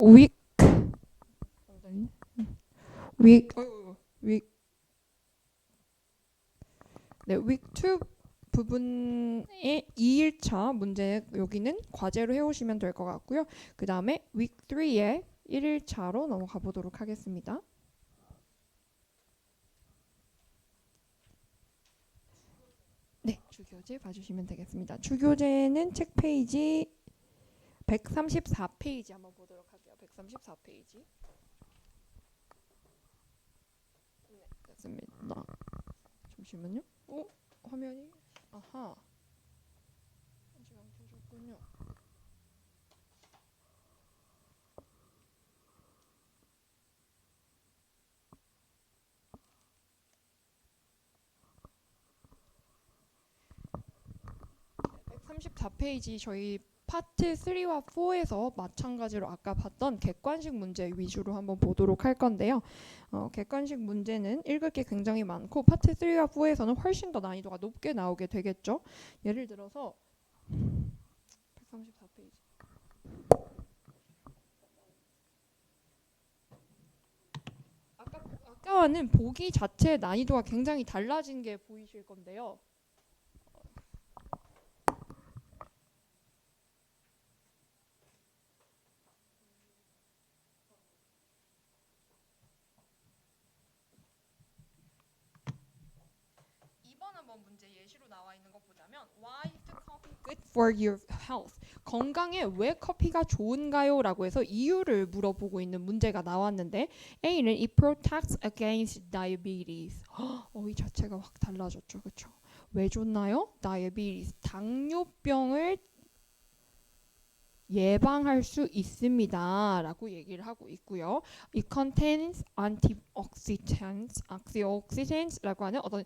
week week week 네, week 2 부분의 2일차 문제 여기는 과제로 해오시면 될 것 같고요. 그 다음에 week 3의 1일차로 넘어가 보도록 하겠습니다. 네, 주교재 봐주시면 되겠습니다. 주교재는 책 페이지 134페이지 한번 보도록 할게요. 134페이지. 네, 됐습니다. 잠시만요. 화면이 아하. 아직 안 켜졌군요. 네, 134페이지 저희 파트 3와 4에서 마찬가지로 아까 봤던 객관식 문제 위주로 한번 보도록 할 건데요. 객관식 문제는 읽을 게 굉장히 많고 파트 3와 4에서는 훨씬 더 난이도가 높게 나오게 되겠죠. 예를 들어서 134페이지. 아까와는 보기 자체의 난이도가 굉장히 달라진 게 보이실 건데요. 이번 한번 문제 예시로 나와 있는 거 보자면 Why is the coffee good for your health? 건강에 왜 커피가 좋은가요? 라고 해서 이유를 물어보고 있는 문제가 나왔는데 A는 It protects against diabetes. 이 자체가 확 달라졌죠. 그렇죠? 왜 좋나요? diabetes. 당뇨병을 예방할 수 있습니다. 라고 얘기를 하고 있고요. It contains antioxidants 라고 하는 어떤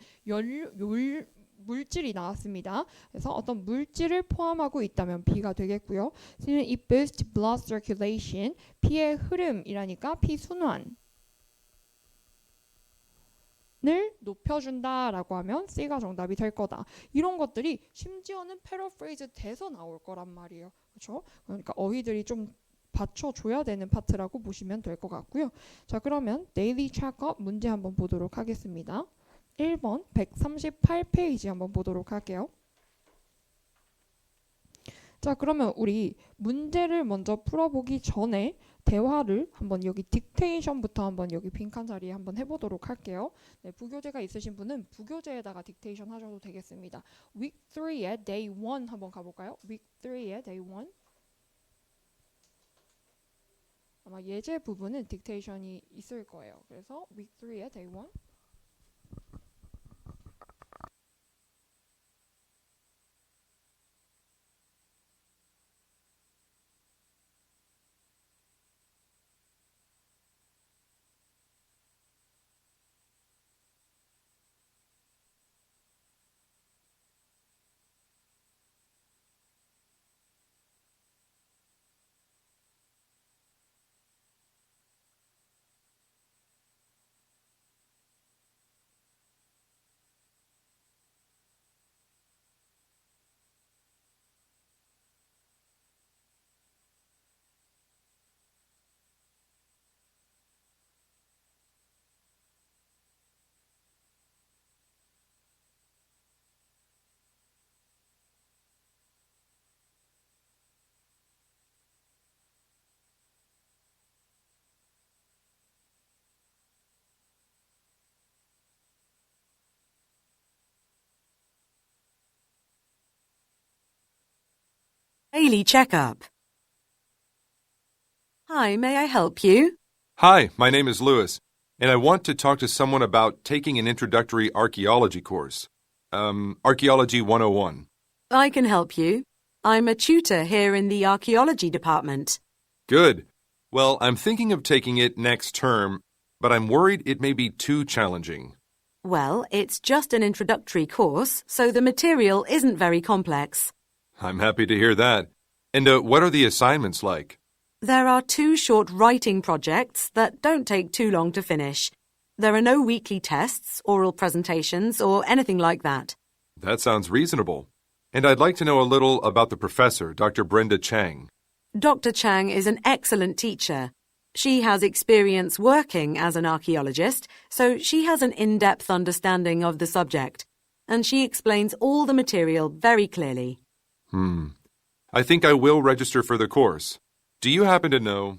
물질이 나왔습니다. 그래서 어떤 물질을 포함하고 있다면 B가 되겠고요. C는 It boosts blood circulation. 피의 흐름이라니까 피 순환. 을 높여준다라고 하면 C가 정답이 될 거다. 이런 것들이 심지어는 패러프레이즈 돼서 나올 거란 말이에요. 그렇죠? 그러니까 어휘들이 좀 받쳐줘야 되는 파트라고 보시면 될 것 같고요. 자, 그러면 데일리 체크업 문제 한번 보도록 하겠습니다. 1번 138페이지 한번 보도록 할게요. 자, 그러면 우리 문제를 먼저 풀어보기 전에 대화를 한번 여기 딕테이션부터 한번 여기 빈칸 자리에 한번 해보도록 할게요. 네, 부교재가 있으신 분은 부교재에다가 딕테이션 하셔도 되겠습니다. Week 3의 Day 1 한번 가볼까요? Week 3의 Day 1. 아마 예제 부분은 딕테이션이 있을 거예요. 그래서 Week 3의 Day 1. Daily Checkup. Hi, may I help you? Hi, my name is Lewis, and I want to talk to someone about taking an introductory archaeology course. Archaeology 101. I can help you. I'm a tutor here in the archaeology department. Good. Well, I'm thinking of taking it next term, but I'm worried it may be too challenging. Well, it's just an introductory course, so the material isn't very complex. I'm happy to hear that. And what are the assignments like? There are 2 short writing projects that don't take too long to finish. There are no weekly tests, oral presentations, or anything like that. That sounds reasonable. And I'd like to know a little about the professor, Dr. Brenda Chang. Dr. Chang is an excellent teacher. She has experience working as an archaeologist, so she has an in-depth understanding of the subject, and she explains all the material very clearly. I think I will register for the course. Do you happen to know?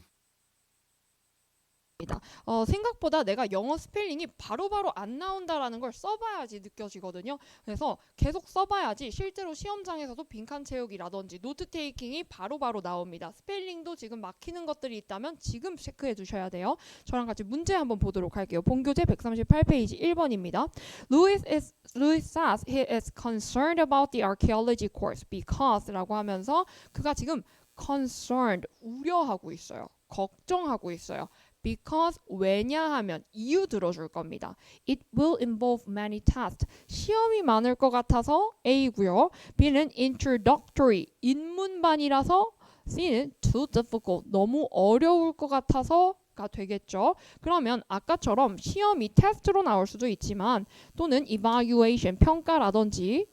생각보다 내가 영어 스펠링이 바로바로 안 나온다라는 걸 써봐야지 느껴지거든요. 그래서 계속 써봐야지 실제로 시험장에서도 빈칸 채우기라든지 노트 테이킹이 바로바로 나옵니다. 스펠링도 지금 막히는 것들이 있다면 지금 체크해 두셔야 돼요. 저랑 같이 문제 한번 보도록 할게요. 본교재 138페이지 1번입니다. Louis says he is concerned about the archaeology course because 라고 하면서 그가 지금 concerned, 우려하고 있어요. 걱정하고 있어요. Because 왜냐하면 이유 들어줄 겁니다. It will involve many tests. 시험이 많을 것 같아서 A고요. B는 introductory, 입문반이라서 C는 too difficult, 너무 어려울 것 같아서가 되겠죠. 그러면 아까처럼 시험이 테스트로 나올 수도 있지만 또는 evaluation, 평가라든지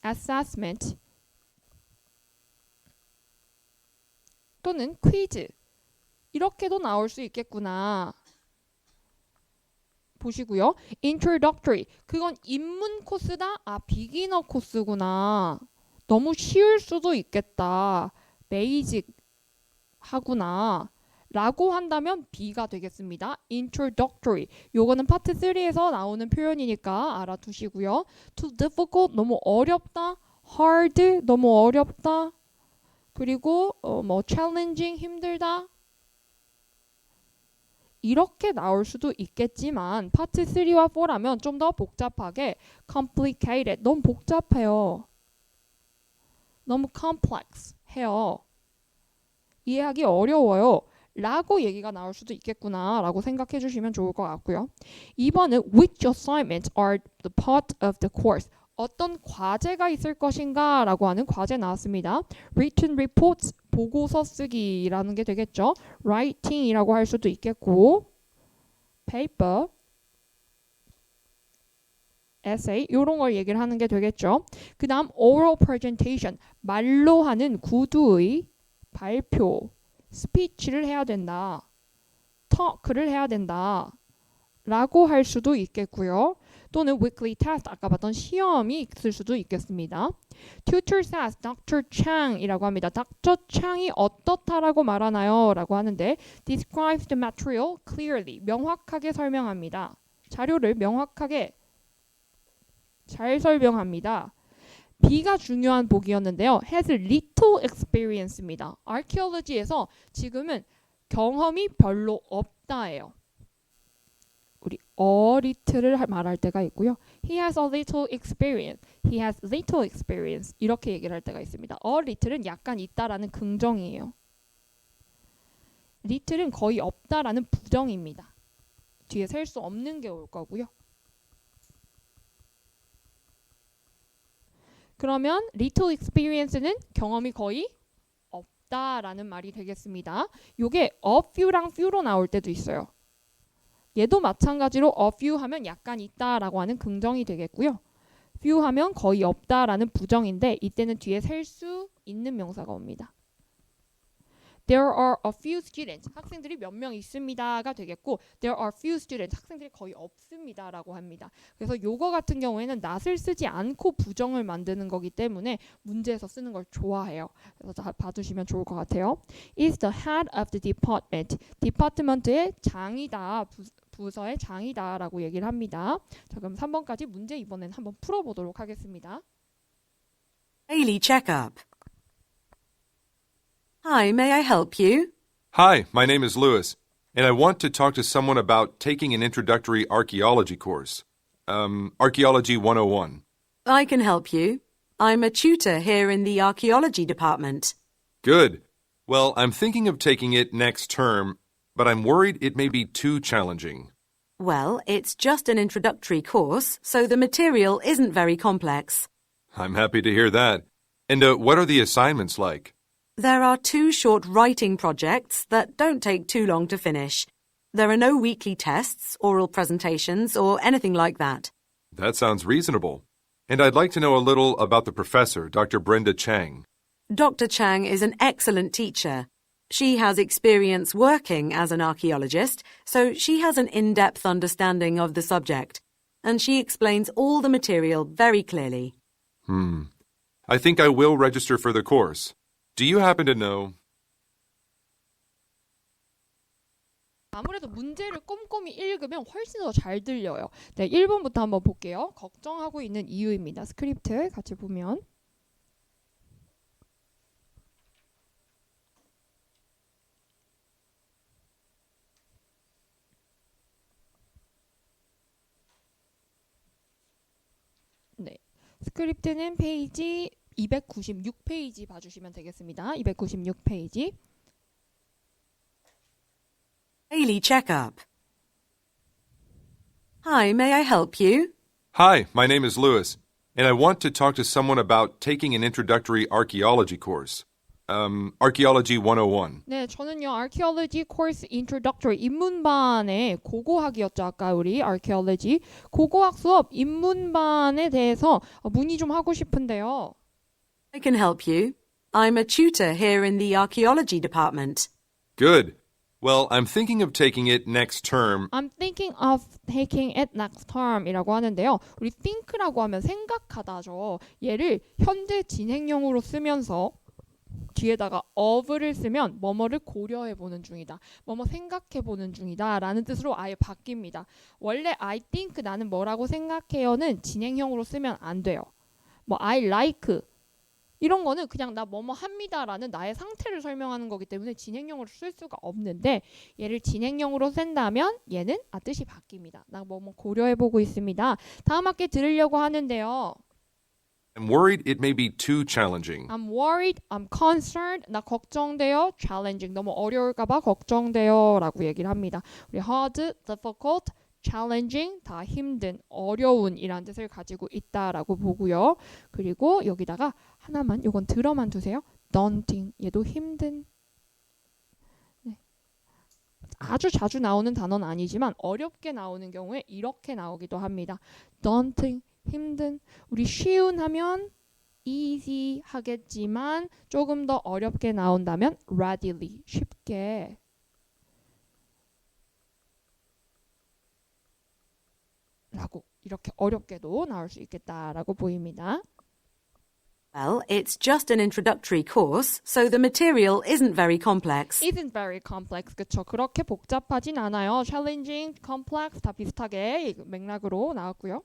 assessment 또는 퀴즈 이렇게도 나올 수 있겠구나. 보시고요. Introductory. 그건 입문 코스다. 비기너 코스구나. 너무 쉬울 수도 있겠다. 베이직 하구나. 라고 한다면 B가 되겠습니다. Introductory. 요거는 파트 3에서 나오는 표현이니까 알아두시고요. Too difficult. 너무 어렵다. Hard. 너무 어렵다. 그리고 challenging. 힘들다. 이렇게 나올 수도 있겠지만 파트 3와 4라면 좀 더 복잡하게 complicated, 너무 복잡해요. 너무 complex 해요. 이해하기 어려워요. 라고 얘기가 나올 수도 있겠구나 라고 생각해 주시면 좋을 것 같고요. 2번은 which assignments are the part of the course? 어떤 과제가 있을 것인가 라고 하는 과제 나왔습니다. Written reports, 보고서 쓰기라는 게 되겠죠. Writing이라고 할 수도 있겠고 paper, essay 이런 걸 얘기를 하는 게 되겠죠. 그 다음 oral presentation, 말로 하는 구두의 발표, 스피치를 해야 된다. talk를 해야 된다. 라고 할 수도 있겠고요. 또는 weekly test, 아까 봤던 시험이 있을 수도 있겠습니다. Tutor says Dr. Chang이라고 합니다. Dr. Chang이 어떻다라고 말하나요? 라고 하는데 describes the material clearly, 명확하게 설명합니다. 자료를 명확하게 잘 설명합니다. B가 중요한 보기였는데요. has little experience입니다. archaeology에서 지금은 경험이 별로 없다예요. 우리 little를 말할 때가 있고요. He has a little experience. He has little experience. 이렇게 얘기를 할 때가 있습니다. a little은 약간 있다라는 긍정이에요. little은 거의 없다라는 부정입니다. 뒤에 셀 수 없는 게 올 거고요. 그러면 little experience는 경험이 거의 없다라는 말이 되겠습니다. 요게 a few랑 few로 나올 때도 있어요. 얘도 마찬가지로 a few 하면 약간 있다라고 하는 긍정이 되겠고요. few 하면 거의 없다라는 부정인데 이때는 뒤에 셀 수 있는 명사가 옵니다. There are a few students. 학생들이 몇 명 있습니다가 되겠고 There are few students. 학생들이 거의 없습니다라고 합니다. 그래서 요거 같은 경우에는 not을 쓰지 않고 부정을 만드는 거기 때문에 문제에서 쓰는 걸 좋아해요. 그래서 다 봐두시면 좋을 것 같아요. Is the head of the department. 디파트먼트의 장이다. 부서의 장이다라고 얘기를 합니다. 자, 그럼 3번까지 문제 이번엔 한번 풀어보도록 하겠습니다. Daily checkup. Hi, may I help you? Hi, my name is Louis, and I want to talk to someone about taking an introductory archaeology course. Archaeology 101. I can help you. I'm a tutor here in the archaeology department. Good. Well, I'm thinking of taking it next term, but I'm worried it may be too challenging. Well, it's just an introductory course, so the material isn't very complex. I'm happy to hear that. And what are the assignments like? There are 2 short writing projects that don't take too long to finish. There are no weekly tests, oral presentations, or anything like that. That sounds reasonable. And I'd like to know a little about the professor, Dr. Brenda Chang. Dr. Chang is an excellent teacher. She has experience working as an archaeologist, so she has an in-depth understanding of the subject, and she explains all the material very clearly. I think I will register for the course. Do you happen to know? 아무래도 문제를 꼼꼼히 읽으면 훨씬 더 잘 들려요. 네, 1번부터 한번 볼게요. 걱정하고 있는 이유입니다. 스크립트 같이 보면. 네, 스크립트는 페이지 296페이지 봐주시면 되겠습니다. 296페이지. Daily checkup. Hi, may I help you? Hi, my name is Lewis, and I want to talk to someone about taking an introductory archaeology course. Archaeology 101. 네, 저는요 Archaeology Course Introductory 입문반의 고고학이었죠. 아까 우리 Archaeology 고고학 수업 입문반에 대해서 문의 좀 하고 싶은데요. I can help you. I'm a tutor here in the archaeology department. Good. Well, I'm thinking of taking it next term. I'm thinking of taking it next term이라고 하는데요. 우리 think라고 하면 생각하다죠. 얘를 현재 진행형으로 쓰면서 뒤에다가 of를 쓰면 뭐뭐를 고려해보는 중이다. 뭐뭐 생각해보는 중이다 라는 뜻으로 아예 바뀝니다. 원래 I think 나는 뭐라고 생각해요는 진행형으로 쓰면 안 돼요. 뭐 I like 이런 거는 그냥 나 뭐뭐 합니다 라는 나의 상태를 설명하는 거기 때문에 진행형으로 쓸 수가 없는데 얘를 진행형으로 쓴다면 얘는 뜻이 바뀝니다. 나 뭐뭐 고려해보고 있습니다. 다음 학기 들으려고 하는데요. I'm worried it may be too challenging. I'm worried, I'm concerned, 나 걱정돼요, challenging, 너무 어려울까봐 걱정돼요 라고 얘기를 합니다. 우리 hard, difficult, challenging, 다 힘든, 어려운 이란 뜻을 가지고 있다라고 보고요. 그리고 여기다가 하나만, 요건 들어만 두세요. daunting, 얘도 힘든. 네. 아주 자주 나오는 단어는 아니지만 어렵게 나오는 경우에 이렇게 나오기도 합니다. daunting, 힘든. 우리 쉬운 하면 easy 하겠지만 조금 더 어렵게 나온다면 readily, 쉽게. 라고 이렇게 어렵게도 나올 수 있겠다라고 보입니다. Well, it's just an introductory course, so the material isn't very complex. Isn't very complex. 그쵸? 그렇게 복잡하진 않아요. challenging, complex 다 비슷하게 맥락으로 나왔고요.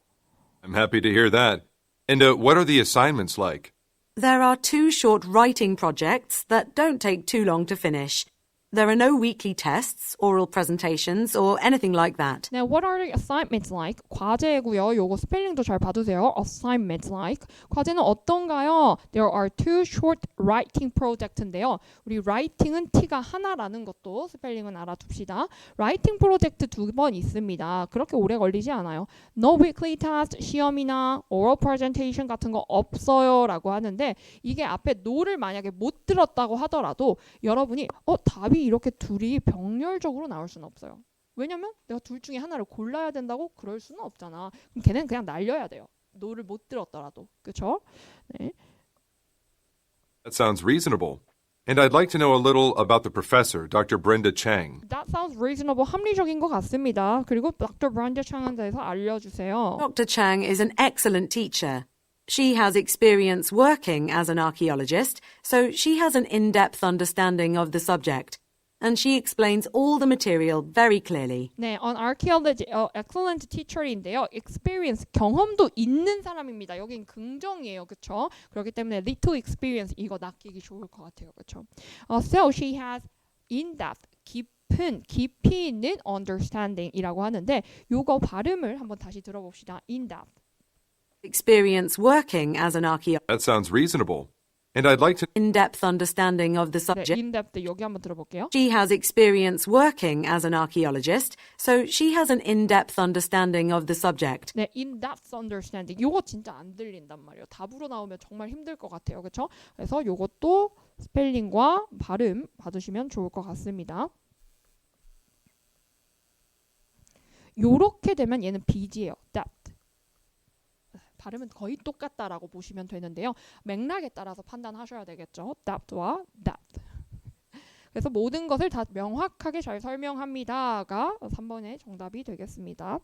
I'm happy to hear that. And what are the assignments like? There are 2 short writing projects that don't take too long to finish. There are no weekly tests, oral presentations, or anything like that. 네, what are the assignments like? 과제고요. 요거 스펠링도 잘 봐두세요. assignments like. 과제는 어떤가요? There are 2 short writing project인데요. 우리 writing은 T가 하나라는 것도 스펠링은 알아둡시다. writing project 2번 있습니다. 그렇게 오래 걸리지 않아요. No weekly test, 시험이나 oral presentation 같은 거 없어요 라고 하는데 이게 앞에 no를 만약에 못 들었다고 하더라도 여러분이 답이 이렇게 둘이 병렬적으로 나올 수는 없어요. 왜냐면 내가 둘 중에 하나를 골라야 된다고 그럴 수는 없잖아. 그럼 걔는 그냥 날려야 돼요. 노를 못 들었더라도. 그렇죠? 네. That sounds reasonable. And I'd like to know a little about the professor, Dr. Brenda Chang. That sounds reasonable. 합리적인 것 같습니다. 그리고 Dr. Brenda Chang에 대해서 알려주세요. Dr. Chang is an excellent teacher. She has experience working as an archaeologist, so she has an in-depth understanding of the subject. And she explains all the material very clearly. 네, an archaeology, excellent teacher인데요. experience, 경험도 있는 사람입니다. 여긴 긍정이에요. 그렇죠? 그렇기 때문에 little experience 이거 낚이기 좋을 것 같아요. 그렇죠? So she has in-depth, 깊이 있는 understanding이라고 하는데 요거 발음을 한번 다시 들어봅시다. in-depth. Experience working as an archaeologist. That sounds reasonable. And I'd like to... In-depth understanding of the 네, subject. in-depth 여기 한번 들어볼게요. She has experience working as an archaeologist, so she has an in-depth understanding of the subject. 네, in-depth understanding. 요거 진짜 안 들린단 말이에요. 답으로 나오면 정말 힘들 것 같아요. 그렇죠? 그래서 요것도 스펠링과 발음 봐두시면 좋을 것 같습니다. 요렇게 되면 얘는 BG예요. depth. 발음은 거의 똑같다라고 보시면 되는데요. 맥락에 따라서 판단하셔야 되겠죠. that와 that. 그래서 모든 것을 다 명확하게 잘 설명합니다가 3번의 정답이 되겠습니다.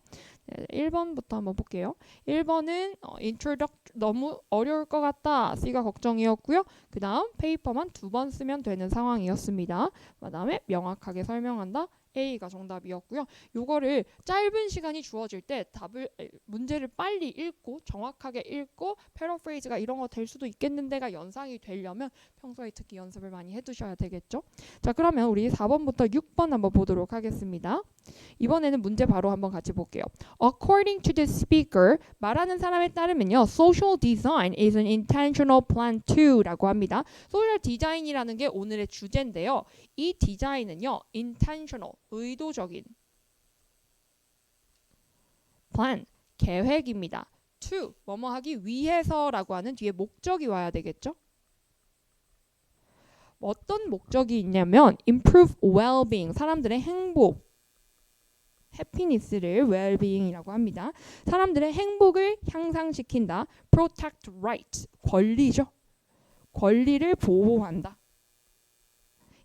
네, 1번부터 한번 볼게요. 1번은 너무 어려울 것 같다. C가 걱정이었고요. 그 다음 페이퍼만 2번 쓰면 되는 상황이었습니다. 그 다음에 명확하게 설명한다. A가 정답이었고요. 요거를 짧은 시간이 주어질 때 문제를 빨리 읽고 정확하게 읽고 패러프레이즈가 이런 거 될 수도 있겠는데가 연상이 되려면 평소에 특히 연습을 많이 해두셔야 되겠죠. 자, 그러면 우리 4번부터 6번 한번 보도록 하겠습니다. 이번에는 문제 바로 한번 같이 볼게요. According to the speaker, 말하는 사람에 따르면요. Social design is an intentional plan to라고 합니다. 소셜 디자인이라는 게 오늘의 주제인데요. 이 디자인은요. intentional, 의도적인 plan, 계획입니다. to, 뭐뭐 하기 위해서라고 하는 뒤에 목적이 와야 되겠죠? 어떤 목적이 있냐면 improve well-being, 사람들의 행복, happiness를 well-being이라고 합니다. 사람들의 행복을 향상시킨다. protect rights, 권리죠. 권리를 보호한다.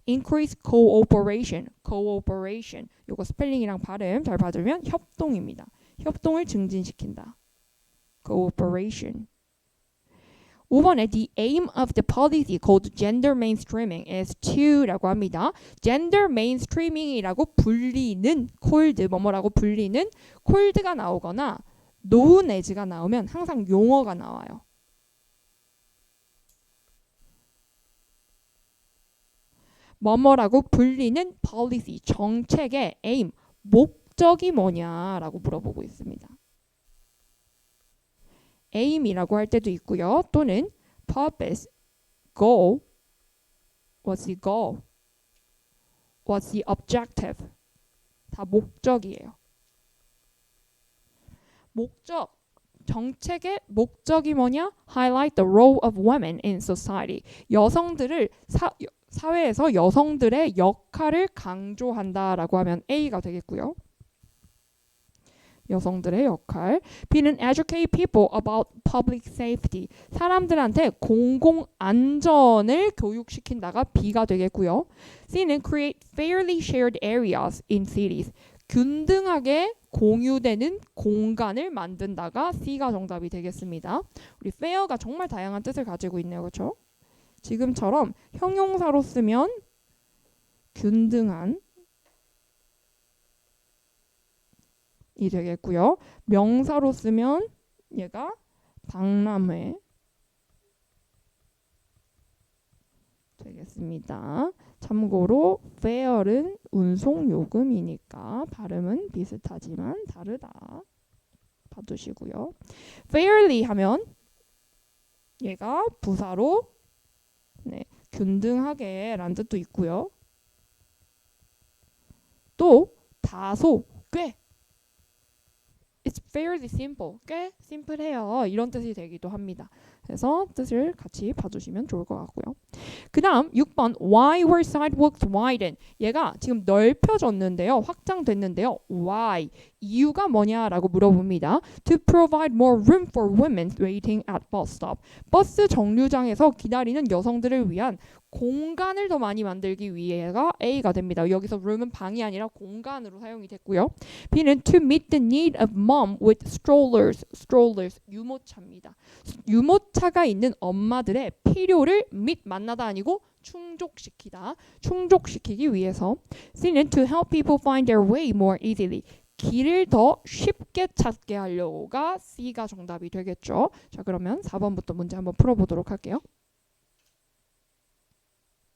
increase cooperation, cooperation. 요거 스펠링이랑 발음 잘 봐주면 협동입니다. 협동을 증진시킨다. cooperation. 5번에 the aim of the policy called gender mainstreaming is to라고 합니다. gender mainstreaming이라고 불리는 called 뭐뭐라고 불리는 called가 나오거나 known as가 나오면 항상 용어가 나와요. 뭐뭐라고 불리는 policy, 정책의 aim, 목적이 뭐냐라고 물어보고 있습니다. aim이라고 할 때도 있고요. 또는 purpose, goal, what's the goal, what's the objective, 다 목적이에요. 목적, 정책의 목적이 뭐냐? Highlight the role of women in society. 여성들을 사회에서 여성들의 역할을 강조한다라고 하면 A가 되겠고요. 여성들의 역할. B는 educate people about public safety. 사람들한테 공공 안전을 교육시킨다가 B가 되겠고요. C는 create fairly shared areas in cities. 균등하게 공유되는 공간을 만든다가 C가 정답이 되겠습니다. 우리 fair가 정말 다양한 뜻을 가지고 있네요. 그렇죠? 지금처럼 형용사로 쓰면 균등한 이 되겠고요. 명사로 쓰면 얘가 박람회 되겠습니다. 참고로 fare은 운송 요금이니까 발음은 비슷하지만 다르다. 봐두시고요. fairly 하면 얘가 부사로 균등하게 라는 뜻도 있고요. 또 다소 꽤 It's fairly simple. 꽤 심플해요. 이런 뜻이 되기도 합니다. 그래서 뜻을 같이 봐주시면 좋을 것 같고요. 그 다음 6번 Why were sidewalks widened? 얘가 지금 넓혀졌는데요. 확장됐는데요. Why? 이유가 뭐냐라고 물어봅니다. To provide more room for women waiting at bus stop. 버스 정류장에서 기다리는 여성들을 위한 공간을 더 많이 만들기 위해가 A가 됩니다. 여기서 room은 방이 아니라 공간으로 사용이 됐고요. B는 to meet the need of mom with strollers. strollers 유모차입니다. 유모차가 있는 엄마들의 필요를 meet 만나다 아니고 충족시키다. 충족시키기 위해서. C는 to help people find their way more easily. 길을 더 쉽게 찾게 하려고가 C가 정답이 되겠죠. 자, 그러면 4번부터 문제 한번 풀어보도록 할게요.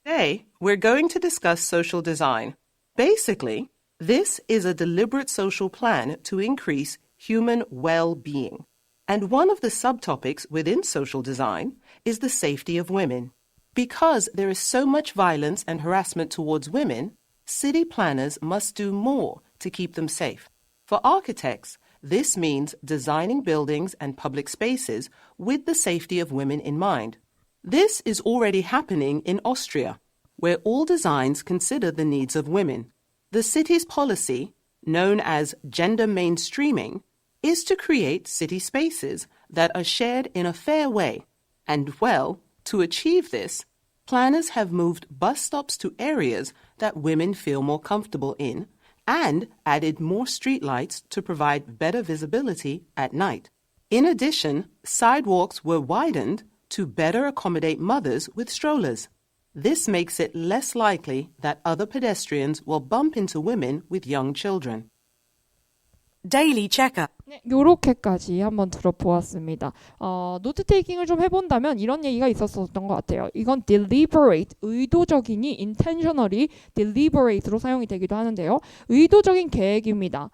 Today, we're going to discuss social design. Basically, this is a deliberate social plan to increase human well-being. And one of the subtopics within social design is the safety of women. Because there is so much violence and harassment towards women, city planners must do more to keep them safe. For architects, this means designing buildings and public spaces with the safety of women in mind. This is already happening in Austria, where all designs consider the needs of women. The city's policy, known as gender mainstreaming, is to create city spaces that are shared in a fair way. And well, to achieve this, planners have moved bus stops to areas that women feel more comfortable in and added more streetlights to provide better visibility at night. In addition, sidewalks were widened to better accommodate mothers with strollers. This makes it less likely that other pedestrians will bump into women with young children. Daily checkup. 네, 요렇게까지 한번 들어보았습니다. 노트 테이킹을 좀 해본다면 이런 얘기가 있었던 것 같아요. 이건 deliberate, 의도적이니 intentionally deliberate로 사용이 되기도 하는데요. 의도적인 계획입니다.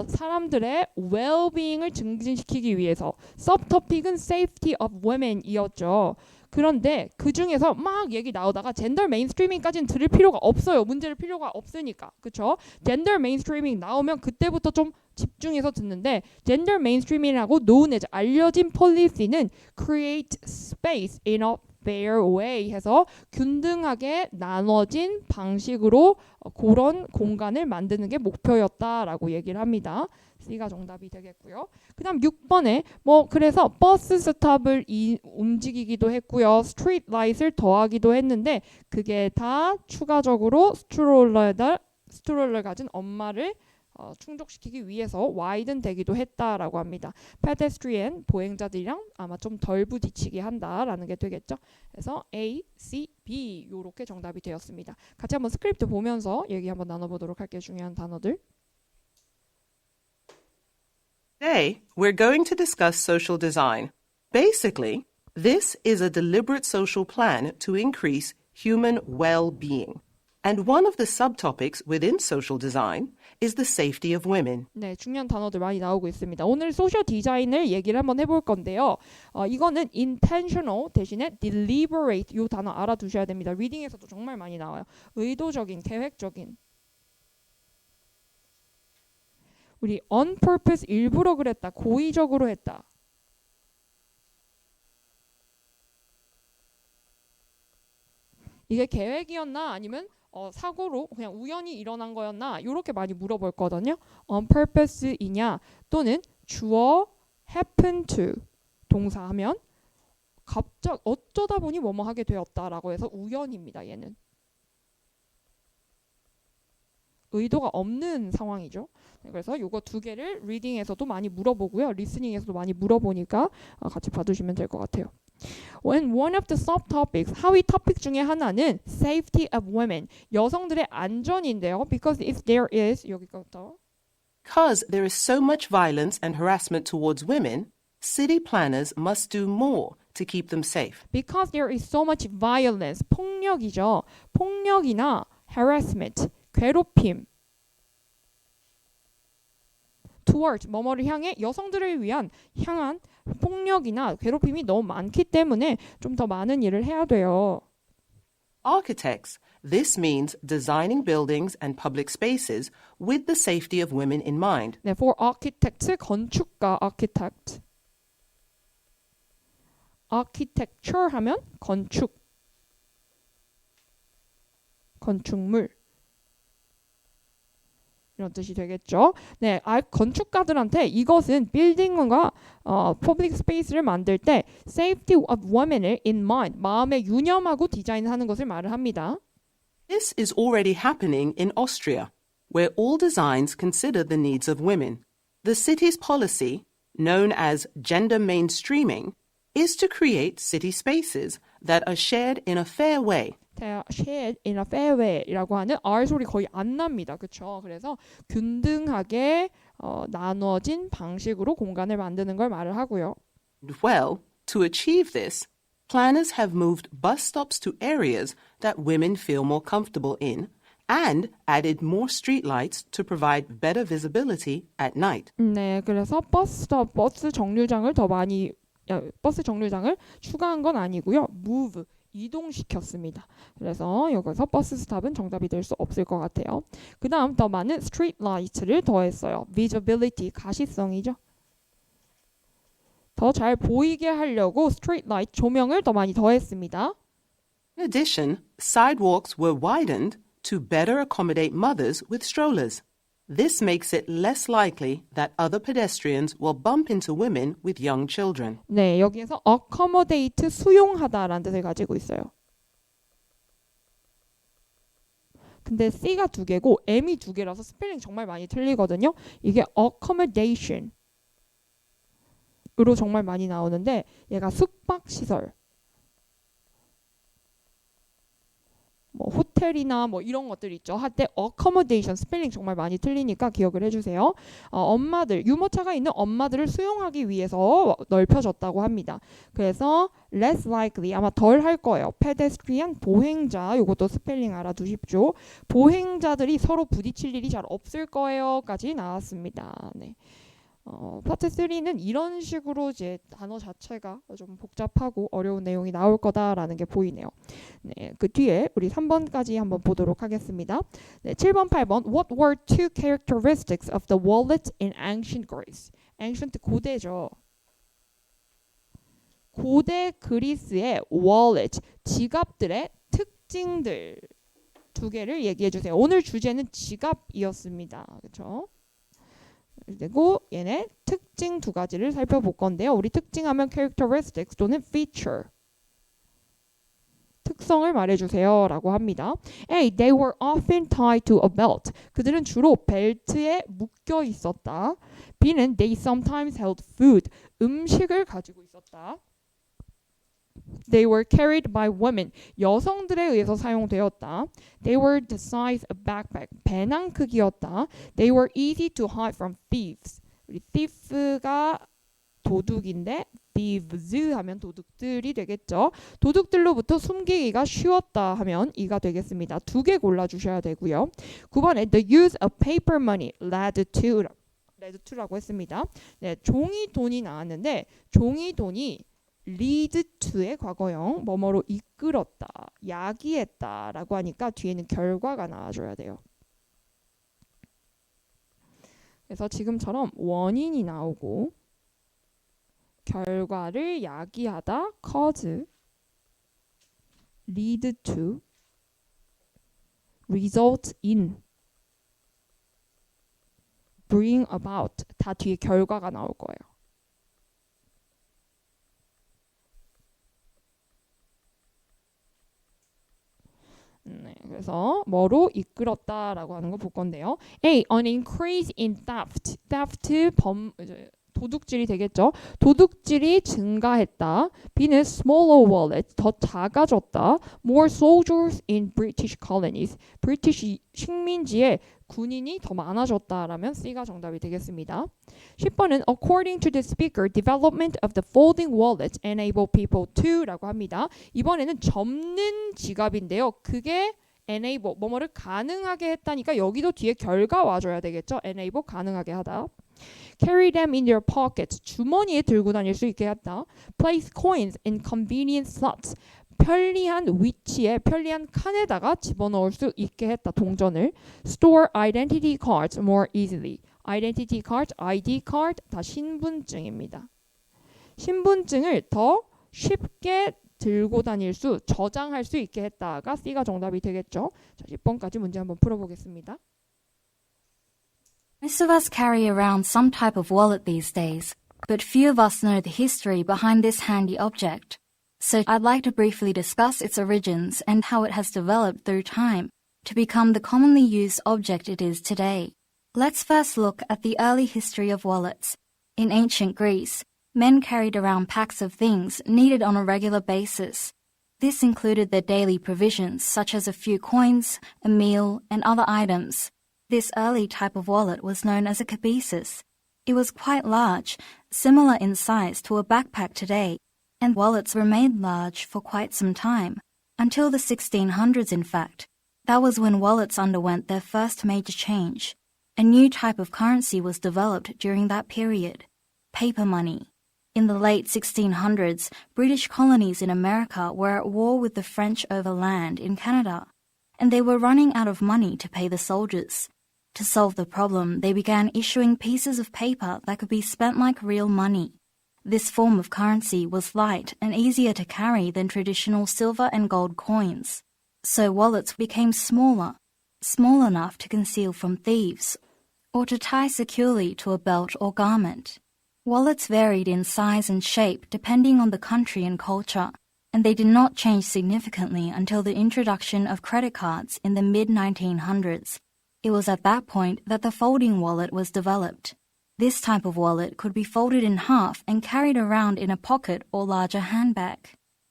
사람들의 well-being을 증진시키기 위해서 subtopic은 safety of women이었죠. 그런데 그 중에서 막 얘기 나오다가 젠더 메인스트리밍까지는 들을 필요가 없어요. 문제를 필요가 없으니까. 그렇죠? 젠더 메인스트리밍 나오면 그때부터 좀 집중해서 듣는데 젠더 메인스트리밍이라고 known as 알려진 폴리시는 create space in a fair way 해서 균등하게 나눠진 방식으로 그런 공간을 만드는 게 목표였다라고 얘기를 합니다. C가 정답이 되겠고요. 그 다음 6번에 그래서 버스 스탑을 움직이기도 했고요. 스트리트 라이트를 더하기도 했는데 그게 다 추가적으로 스트롤러를 가진 엄마를 충족시키기 위해서 와이든 되기도 했다라고 합니다. pedestrian 보행자들이랑 아마 좀 덜 부딪히게 한다라는 게 되겠죠. 그래서 A, C, B 요렇게 정답이 되었습니다. 같이 한번 스크립트 보면서 얘기 한번 나눠보도록 할게요. 중요한 단어들. Today, we're going to discuss social design. Basically, this is a deliberate social plan to increase human well-being. And one of the subtopics within social design is the safety of women. 네, 중요한 단어들 많이 나오고 있습니다. 오늘 소셜 디자인을 얘기를 한번 해볼 건데요. 이거는 intentional 대신에 deliberate 이 단어 알아두셔야 됩니다. 리딩에서도 정말 많이 나와요. 의도적인, 계획적인. 우리 on purpose 일부러 그랬다, 고의적으로 했다. 이게 계획이었나 아니면 사고로 그냥 우연히 일어난 거였나 이렇게 많이 물어볼 거거든요. on purpose이냐 또는 주어 happen to 동사하면 갑자기 어쩌다 보니 뭐뭐 하게 되었다라고 해서 우연입니다. 얘는 의도가 없는 상황이죠. 그래서 이거 두 개를 리딩에서도 많이 물어보고요. 리스닝에서도 많이 물어보니까 같이 봐두시면 될 것 같아요. When one of the subtopics, 하위 토픽 중에 하나는 safety of women, 여성들의 안전인데요. Because if there is, 여기부터 Because there is so much violence and harassment towards women, city planners must do more to keep them safe. Because there is so much violence, 폭력이죠. 폭력이나 harassment, 괴롭힘. Towards, 뭐뭐를 향해 여성들을 향한 폭력이나 괴롭힘이 너무 많기 때문에 좀 더 많은 일을 해야 돼요. Architects, this means designing buildings and public spaces with the safety of women in mind. 네, for architects, 건축가 architect. architecture 하면 건축, 건축물. 이런 뜻이 되겠죠. 네, 건축가들한테 이것은 빌딩과 public space를 만들 때 safety of women을 in mind, 마음에 유념하고 디자인하는 것을 말을 합니다. This is already happening in Austria, where all designs consider the needs of women. The city's policy, known as gender mainstreaming, is to create city spaces that are shared in a fair way. shared in a fair way라고 하는 R 소리 거의 안 납니다. 그렇죠? 그래서 균등하게 나눠진 방식으로 공간을 만드는 걸 말을 하고요. Well, to achieve this, planners have moved bus stops to areas that women feel more comfortable in and added more streetlights to provide better visibility at night. 네, 그래서 버스 정류장을 버스 정류장을 추가한 건 아니고요. move 이동시켰습니다. 그래서 여기서 버스 스탑은 정답이 될 수 없을 것 같아요. 그 다음 더 많은 스트리트 라이트를 더했어요. visibility, 가시성이죠. 더 잘 보이게 하려고 스트리트 라이트 조명을 더 많이 더했습니다. In addition, sidewalks were widened to better accommodate mothers with strollers. This makes it less likely that other pedestrians will bump into women with young children. 네, 여기에서 accommodate 수용하다라는 뜻을 가지고 있어요. 근데 C가 2개고 M이 2개라서 스펠링 정말 많이 틀리거든요. 이게 accommodation으로 정말 많이 나오는데 얘가 숙박시설, 뭐 호텔이나 뭐 이런 것들 있죠. 할 때 accommodation 스펠링 정말 많이 틀리니까 기억을 해주세요. 엄마들, 유모차가 있는 엄마들을 수용하기 위해서 넓혀졌다고 합니다. 그래서 less likely 아마 덜 할 거예요. pedestrian 보행자, 이것도 스펠링 알아두십시오. 보행자들이 서로 부딪힐 일이 잘 없을 거예요까지 나왔습니다. 네. 파트 3는 이런 식으로 이제 단어 자체가 좀 복잡하고 어려운 내용이 나올 거다라는 게 보이네요. 네, 그 뒤에 우리 3번까지 한번 보도록 하겠습니다. 네, 7번, 8번. What were two characteristics of the wallet in ancient Greece? ancient 고대죠. 고대 그리스의 wallet, 지갑들의 특징들 2개를 얘기해 주세요. 오늘 주제는 지갑이었습니다. 그렇죠? 그리고 얘네 특징 2가지를 살펴볼 건데요. 우리 특징하면 characteristics 또는 feature 특성을 말해주세요 라고 합니다. A. They were often tied to a belt. 그들은 주로 벨트에 묶여 있었다. B는 they sometimes held food. 음식을 가지고 있었다. They were carried by women. 여성들에 의해서 사용되었다. They were the size of backpack. 배낭 크기였다. They were easy to hide from thieves. 우리 thief가 도둑인데 thieves 하면 도둑들이 되겠죠. 도둑들로부터 숨기기가 쉬웠다 하면 이가 되겠습니다. 2개 골라주셔야 되고요. 9번에 the use of paper money led to라고 했습니다. 네, 종이 돈이 나왔는데 종이 돈이 lead to의 과거형 뭐뭐로 이끌었다, 야기했다 라고 하니까 뒤에는 결과가 나와줘야 돼요. 그래서 지금처럼 원인이 나오고 결과를 야기하다 cause, lead to, result in, bring about 다 뒤에 결과가 나올 거예요. 네, 그래서 뭐로 이끌었다라고 하는 거 볼 건데요. A. An increase in theft. theft 도둑질이 되겠죠. 도둑질이 증가했다. B는 smaller wallet 더 작아졌다. More soldiers in British colonies. 브리티시 식민지에 군인이 더 많아졌다라면 C가 정답이 되겠습니다. 10번은 according to the speaker, development of the folding wallet enable people to라고 합니다. 이번에는 접는 지갑인데요. 그게 enable 뭐뭐를 가능하게 했다니까 여기도 뒤에 결과 와줘야 되겠죠. enable 가능하게 하다. Carry them in your pockets. 주머니에 들고 다닐 수 있게 했다. Place coins in convenient slots. 편리한 위치에 편리한 칸에다가 집어넣을 수 있게 했다. 동전을. Store identity cards more easily. Identity card, ID card 다 신분증입니다. 신분증을 더 쉽게 들고 다닐 수, 저장할 수 있게 했다가 C가 정답이 되겠죠. 자, 10번까지 문제 한번 풀어보겠습니다. Most of us carry around some type of wallet these days, but few of us know the history behind this handy object. So I'd like to briefly discuss its origins and how it has developed through time to become the commonly used object it is today. Let's first look at the early history of wallets. In ancient Greece, men carried around packs of things needed on a regular basis. This included their daily provisions, such as a few coins, a meal, and other items. This early type of wallet was known as a cabesis. It was quite large, similar in size to a backpack today, and wallets remained large for quite some time, until the 1600s in fact. That was when wallets underwent their first major change. A new type of currency was developed during that period, paper money. In the late 1600s, British colonies in America were at war with the French over land in Canada, and they were running out of money to pay the soldiers. To solve the problem, they began issuing pieces of paper that could be spent like real money. This form of currency was light and easier to carry than traditional silver and gold coins. So wallets became smaller, small enough to conceal from thieves, or to tie securely to a belt or garment. Wallets varied in size and shape depending on the country and culture, and they did not change significantly until the introduction of credit cards in the mid-1900s. It was at that point that the folding wallet was developed. This type of wallet could be folded in half and carried around in a pocket or larger handbag.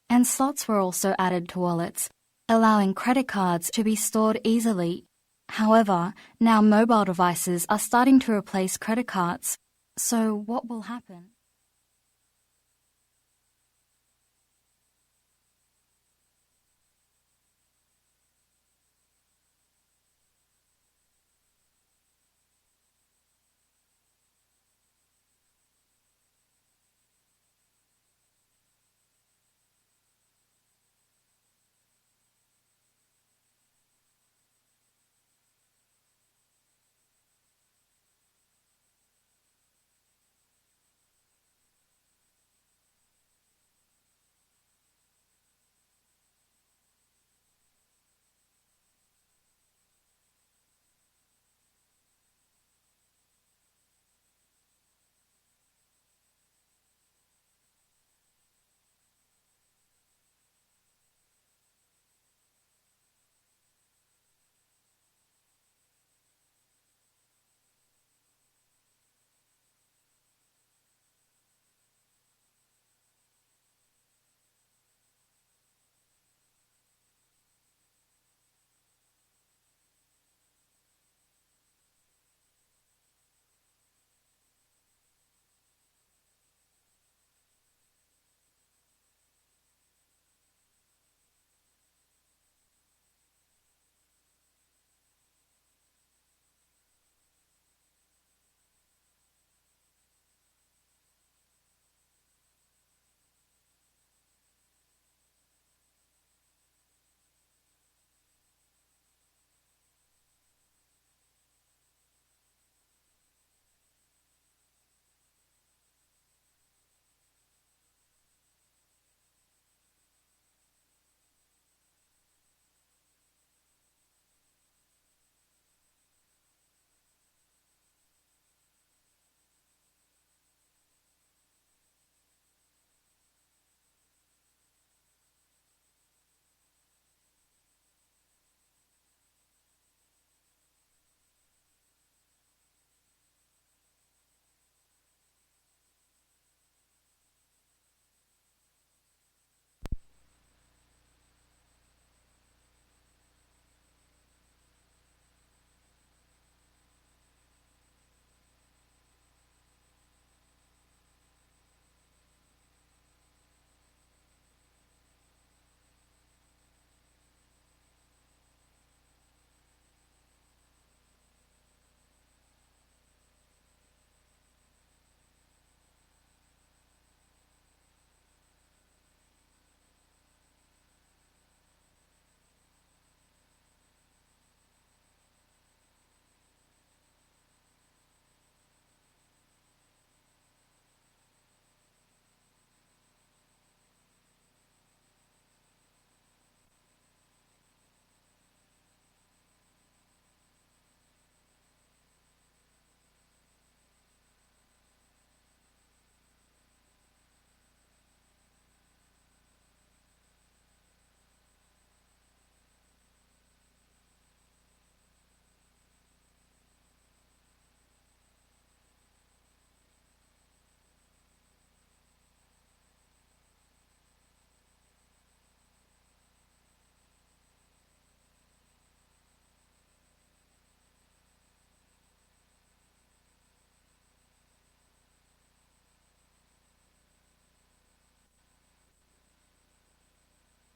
And slots were also added to wallets, allowing credit cards to be stored easily. However, now mobile devices are starting to replace credit cards. So what will happen?